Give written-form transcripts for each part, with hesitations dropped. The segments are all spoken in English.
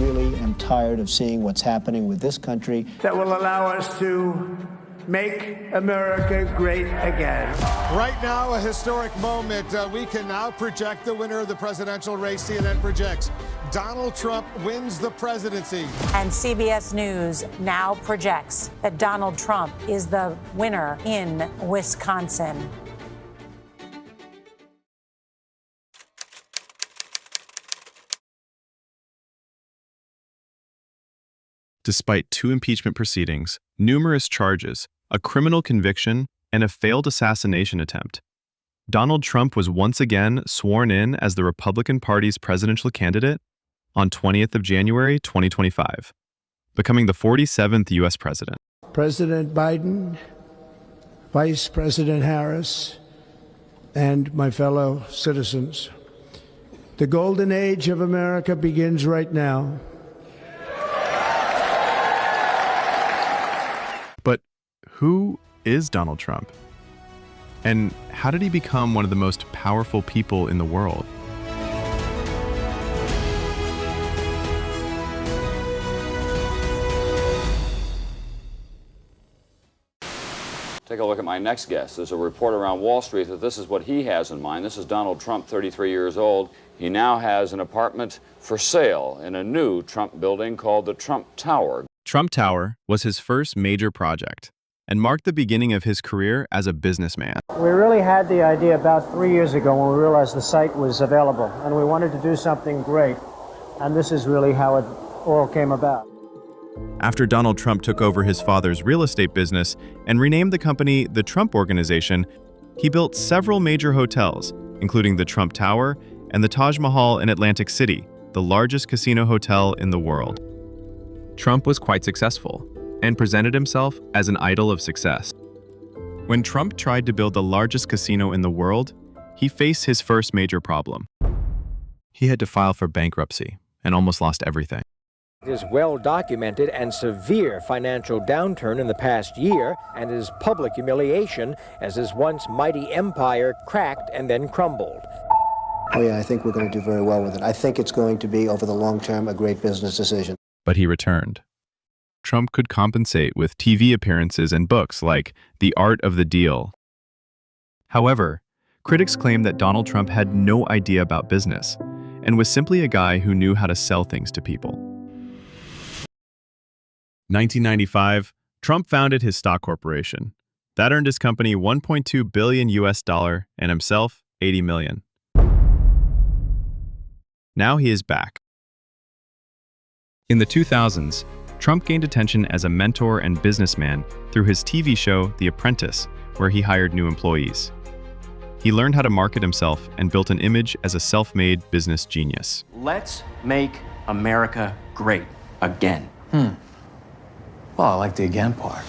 really am tired of seeing what's happening with this country. That will allow us to make America great again. Right now, a historic moment. We can now project the winner of the presidential race. CNN projects Donald Trump wins the presidency. And CBS News now projects that Donald Trump is the winner in Wisconsin. Despite 2 impeachment proceedings, numerous charges, a criminal conviction, and a failed assassination attempt, Donald Trump was once again sworn in as the Republican Party's presidential candidate on 20th of January 2025, becoming the 47th U.S. president. President Biden, Vice President Harris, and my fellow citizens, the golden age of America begins right now. But who is Donald Trump? And how did he become one of the most powerful people in the world? Take a look at my next guest. There's a report around Wall Street that this is what he has in mind. This is Donald Trump, 33 years old. He now has an apartment for sale in a new Trump building called the Trump Tower. Trump Tower was his first major project and marked the beginning of his career as a businessman. We really had the idea about 3 years ago when we realized the site was available, and we wanted to do something great, and this is really how it all came about. After Donald Trump took over his father's real estate business and renamed the company the Trump Organization, he built several major hotels, including the Trump Tower and the Taj Mahal in Atlantic City, the largest casino hotel in the world. Trump was quite successful and presented himself as an idol of success. When Trump tried to build the largest casino in the world, he faced his first major problem. He had to file for bankruptcy and almost lost everything. His well-documented and severe financial downturn in the past year and his public humiliation as his once mighty empire cracked and then crumbled. Oh yeah, I think we're going to do very well with it. I think it's going to be, over the long term, a great business decision. But he returned. Trump could compensate with TV appearances and books like The Art of the Deal. However, critics claim that Donald Trump had no idea about business and was simply a guy who knew how to sell things to people. 1995, Trump founded his stock corporation. That earned his company $1.2 billion and himself $80 million. Now he is back. In the 2000s, Trump gained attention as a mentor and businessman through his TV show, The Apprentice, where he hired new employees. He learned how to market himself and built an image as a self-made business genius. Let's make America great again. Well, I like the again part.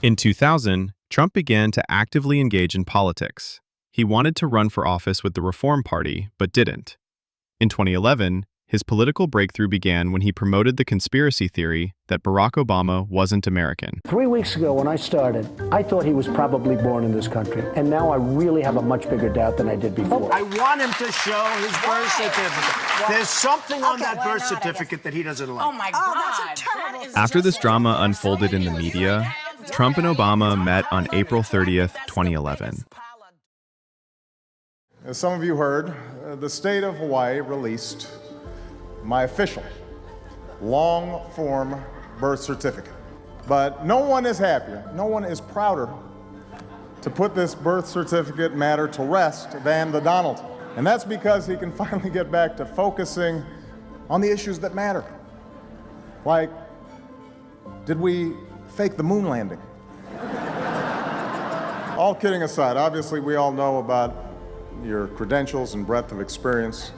In 2000, Trump began to actively engage in politics. He wanted to run for office with the Reform Party, but didn't. In 2011, his political breakthrough began when he promoted the conspiracy theory that Barack Obama wasn't American. 3 weeks ago when I started, I thought he was probably born in this country. And now I really have a much bigger doubt than I did before. I want him to show his birth certificate. There's something on that birth certificate that he doesn't like. Oh my God. That's a terrible. After this drama unfolded in the media, Trump and Obama met on April 30th, 2011. As some of you heard, the state of Hawaii released my official long-form birth certificate. But no one is happier, no one is prouder to put this birth certificate matter to rest than the Donald. And that's because he can finally get back to focusing on the issues that matter. Like, did we fake the moon landing? All kidding aside, obviously we all know about your credentials and breadth of experience.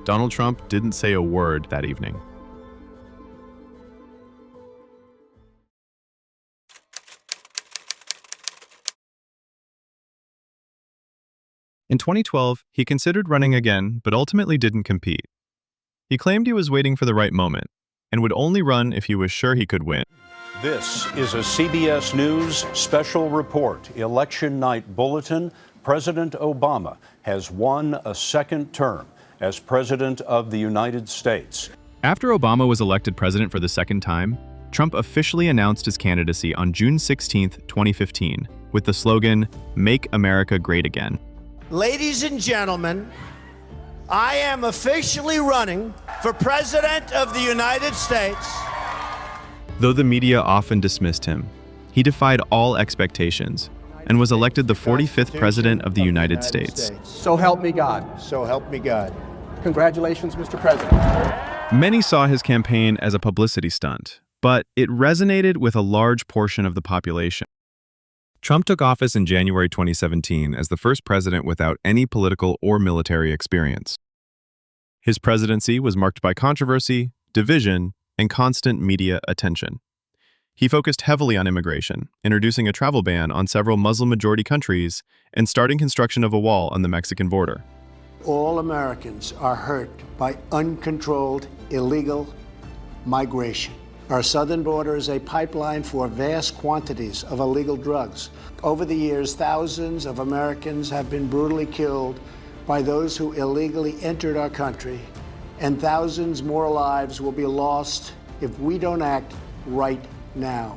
Donald Trump didn't say a word that evening. In 2012, he considered running again, but ultimately didn't compete. He claimed he was waiting for the right moment and would only run if he was sure he could win. This is a CBS News special report. Election night bulletin. President Obama has won a second term as President of the United States. After Obama was elected president for the second time, Trump officially announced his candidacy on June 16, 2015, with the slogan, "Make America Great Again." Ladies and gentlemen, I am officially running for President of the United States. Though the media often dismissed him, he defied all expectations and was elected the 45th President of the United States. So help me God. So help me God. Congratulations, Mr. President. Many saw his campaign as a publicity stunt, but it resonated with a large portion of the population. Trump took office in January 2017 as the first president without any political or military experience. His presidency was marked by controversy, division, and constant media attention. He focused heavily on immigration, introducing a travel ban on several Muslim-majority countries and starting construction of a wall on the Mexican border. All Americans are hurt by uncontrolled, illegal migration. Our southern border is a pipeline for vast quantities of illegal drugs. Over the years, thousands of Americans have been brutally killed by those who illegally entered our country, and thousands more lives will be lost if we don't act right now.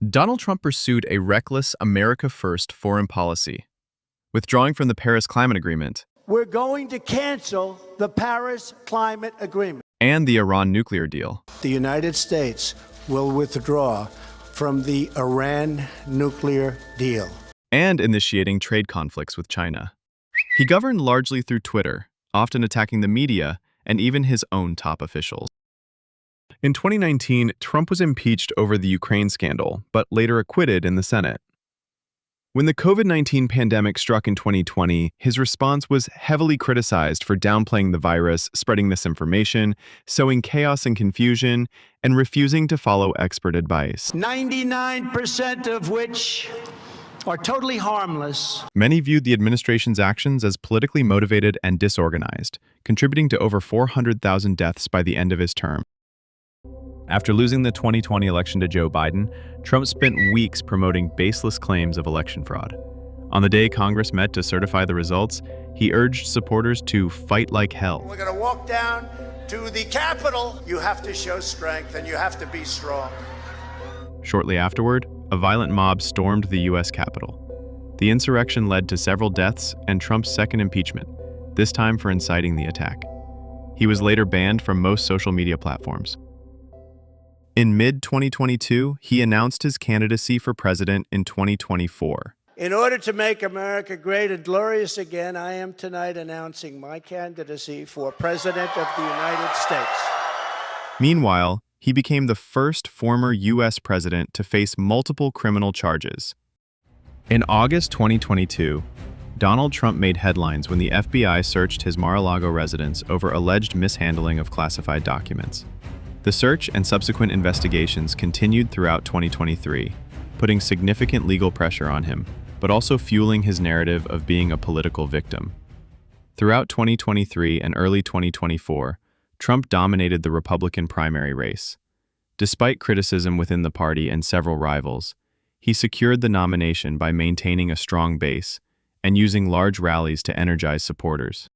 Donald Trump pursued a reckless America-first foreign policy, withdrawing from the Paris Climate Agreement We're going to cancel the Paris Climate Agreement. and the Iran nuclear deal. The United States will withdraw from the Iran nuclear deal. And initiating trade conflicts with China. He governed largely through Twitter, often attacking the media and even his own top officials. In 2019, Trump was impeached over the Ukraine scandal, but later acquitted in the Senate. When the COVID-19 pandemic struck in 2020, his response was heavily criticized for downplaying the virus, spreading misinformation, sowing chaos and confusion, and refusing to follow expert advice. 99% of which are totally harmless. Many viewed the administration's actions as politically motivated and disorganized, contributing to over 400,000 deaths by the end of his term. After losing the 2020 election to Joe Biden, Trump spent weeks promoting baseless claims of election fraud. On the day Congress met to certify the results, he urged supporters to fight like hell. We're going to walk down to the Capitol. You have to show strength and you have to be strong. Shortly afterward, a violent mob stormed the U.S. Capitol. The insurrection led to several deaths and Trump's second impeachment, this time for inciting the attack. He was later banned from most social media platforms. In mid-2022, he announced his candidacy for president in 2024. In order to make America great and glorious again, I am tonight announcing my candidacy for President of the United States. Meanwhile, he became the first former U.S. president to face multiple criminal charges. In August 2022, Donald Trump made headlines when the FBI searched his Mar-a-Lago residence over alleged mishandling of classified documents. The search and subsequent investigations continued throughout 2023, putting significant legal pressure on him, but also fueling his narrative of being a political victim. Throughout 2023 and early 2024, Trump dominated the Republican primary race. Despite criticism within the party and several rivals, he secured the nomination by maintaining a strong base and using large rallies to energize supporters.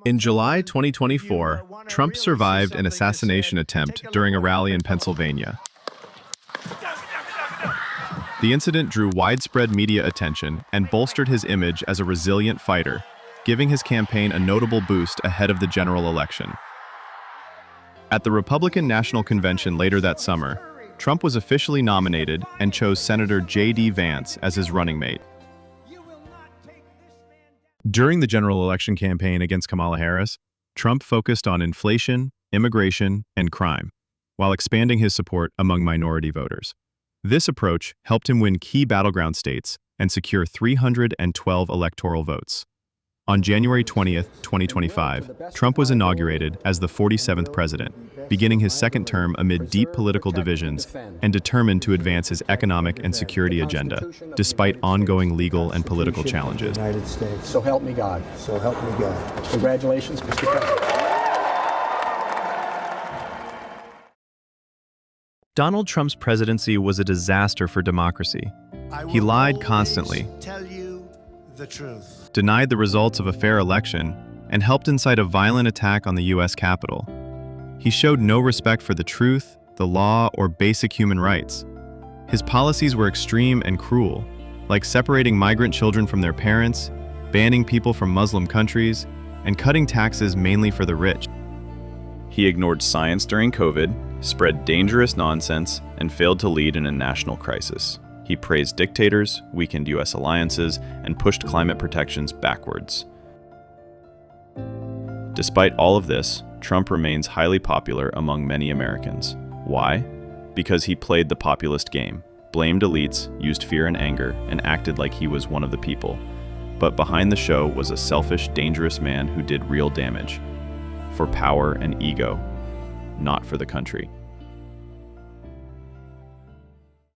In July 2024, Trump survived an assassination attempt during a rally in Pennsylvania. The incident drew widespread media attention and bolstered his image as a resilient fighter, giving his campaign a notable boost ahead of the general election. At the Republican National Convention later that summer, Trump was officially nominated and chose Senator J.D. Vance as his running mate. During the general election campaign against Kamala Harris, Trump focused on inflation, immigration, and crime, while expanding his support among minority voters. This approach helped him win key battleground states and secure 312 electoral votes. On January 20th, 2025, Trump was inaugurated as the 47th president, beginning his second term amid deep political divisions and determined to advance his economic and security agenda, despite ongoing legal and political challenges. United States. So help me God. So help me God. Congratulations, Mr. President. Donald Trump's presidency was a disaster for democracy. He lied constantly, Tell you the truth. denied the results of a fair election, and helped incite a violent attack on the U.S. Capitol. He showed no respect for the truth, the law, or basic human rights. His policies were extreme and cruel, like separating migrant children from their parents, banning people from Muslim countries, and cutting taxes mainly for the rich. He ignored science during COVID, spread dangerous nonsense, and failed to lead in a national crisis. He praised dictators, weakened U.S. alliances, and pushed climate protections backwards. Despite all of this, Trump remains highly popular among many Americans. Why? Because he played the populist game, blamed elites, used fear and anger, and acted like he was one of the people. But behind the show was a selfish, dangerous man who did real damage. For power and ego, not for the country.